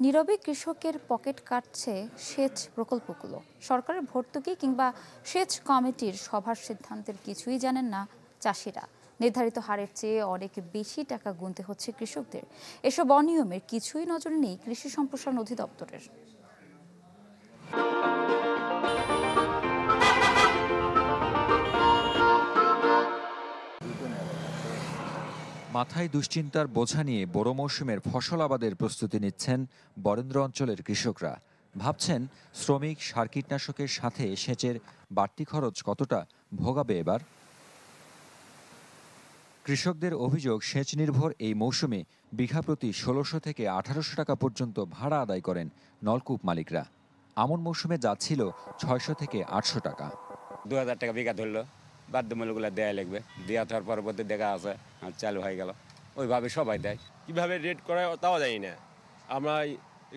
নীরবে কৃষকের পকেট কাটছে সেচ প্রকল্পগুলো। সরকারের ভর্তুকি কিংবা সেচ কমিটির সভার সিদ্ধান্তের কিছুই জানেন না চাষিরা। নির্ধারিত হারের চেয়ে অনেক বেশি টাকা গুনতে হচ্ছে কৃষকদের। এসব অনিয়মের কিছুই নজরে নেই কৃষি সম্প্রসারণ অধিদপ্তরের। মাথায় দুশ্চিন্তার বোঝা নিয়ে বড় মৌসুমের ফসল আবাদের প্রস্তুতি নিচ্ছেন বরেন্দ্র অঞ্চলের কৃষকরা। ভাবছেন শ্রমিক, সার, কীটনাশকের সাথে সেচের বাড়তি খরচ কতটা ভোগাবে এবার। কৃষকদের অভিযোগ, সেচ নির্ভর এই মৌসুমে বিঘা প্রতি ১৬০০ থেকে ১৮০০ টাকা পর্যন্ত ভাড়া আদায় করেন নলকূপ মালিকরা। আমন মৌসুমে যাচ্ছিল ৬০০ থেকে ৮০০ টাকা। ২,০০০ টাকা বিঘা ধরলো, বাধ্যমূলকগুলো দেয়া লাগবে। দেওয়া থাকার পরবর্তী দেখা আছে চালু হয়ে গেল, ওইভাবে সবাই দেয়। কিভাবে রেট করে তাও জানি না, আমরা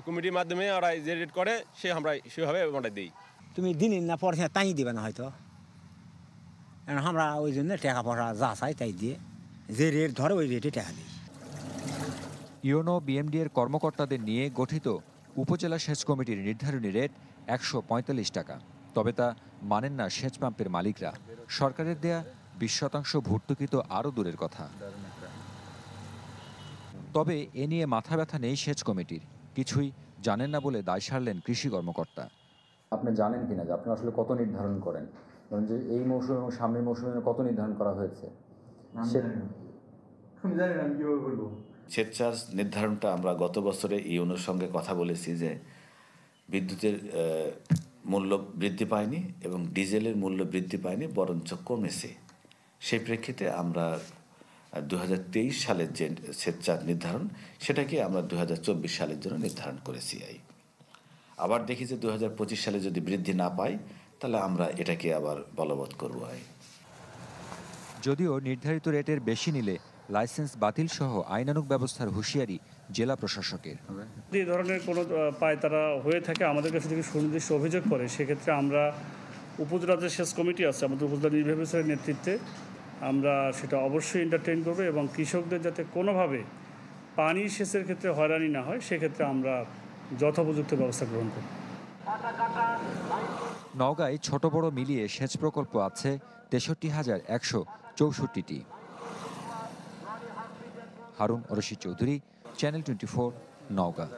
কমিটির মাধ্যমে ওরা যে রেট করে আমরা সেভাবে আমরা দিই। তুমি দিনই না পরে তাই দিবে না হয়তো, আমরা ওই জন্য টাকা পয়সা যা চাই তাই দিয়ে যে রেট ধরে ওই রেটে টাকা দিই। ইউনো বিএমডি এর কর্মকর্তাদের নিয়ে গঠিত উপজেলা সেচ কমিটির নির্ধারণী রেট ১৪৫ টাকা। তবে তা মানেন না সেচ পাম্পের মালিকরা। সরকারের দেয়া ২০% ভর্তুকি তো আরও দূরের কথা। তবে এ নিয়ে মাথা ব্যথা নেই সেচ কমিটির। কিছুই জানেন না বলে দায় সারলেন কৃষি কর্মকর্তা। আপনি জানেন কিনা যে আপনি আসলে কত নির্ধারণ করেন, কারণ যে এই মৌসুমে এবং সামনের মৌসুমে কত নির্ধারণ করা হয়েছে? সেচ চার্জ নির্ধারণটা আমরা গত বছরে ইউনোর সঙ্গে কথা বলেছি যে বিদ্যুতের মূল্য বৃদ্ধি পায়নি এবং ডিজেলের মূল্য বৃদ্ধি পায়নি, বরঞ্চ কমেছে। সেই প্রেক্ষিতে আমরা ২০২৩ সালের যে সেচ চার্জ নির্ধারণ সেটাকে আমরা ২০২৪ সালের জন্য নির্ধারণ করেছি। আবার দেখি যে ২০২৫ সালে যদি বৃদ্ধি না পাই তাহলে আমরা এটাকে আবার বলবৎ করব। যদিও নির্ধারিত রেটের বেশি নিলে লাইসেন্স বাতিল সহ আইনানুগ ব্যবস্থার হুঁশিয়ারি জেলা প্রশাসকের। এই ধরনের কোনো পায়তারা হয়ে থাকে আমাদের কাছে যদি সুনির্দিষ্ট অভিযোগ করে, সেক্ষেত্রে আমরা উপজেলা যে সেচ কমিটি আছে আমাদের উপজেলা নির্বাহী অফিসারের নেতৃত্বে আমরা সেটা অবশ্যই এন্টারটেইন করবো এবং কৃষকদের যাতে কোনোভাবে পানি সেচের ক্ষেত্রে হয়রানি না হয় সেক্ষেত্রে আমরা যথোপযুক্ত ব্যবস্থা গ্রহণ করব। নওগাঁয় ছোট বড় মিলিয়ে সেচ প্রকল্প আছে ৬৩,১৬৪টি। হারুন রশিদ চৌধুরী, চ্যানেল 24, নওগাঁ।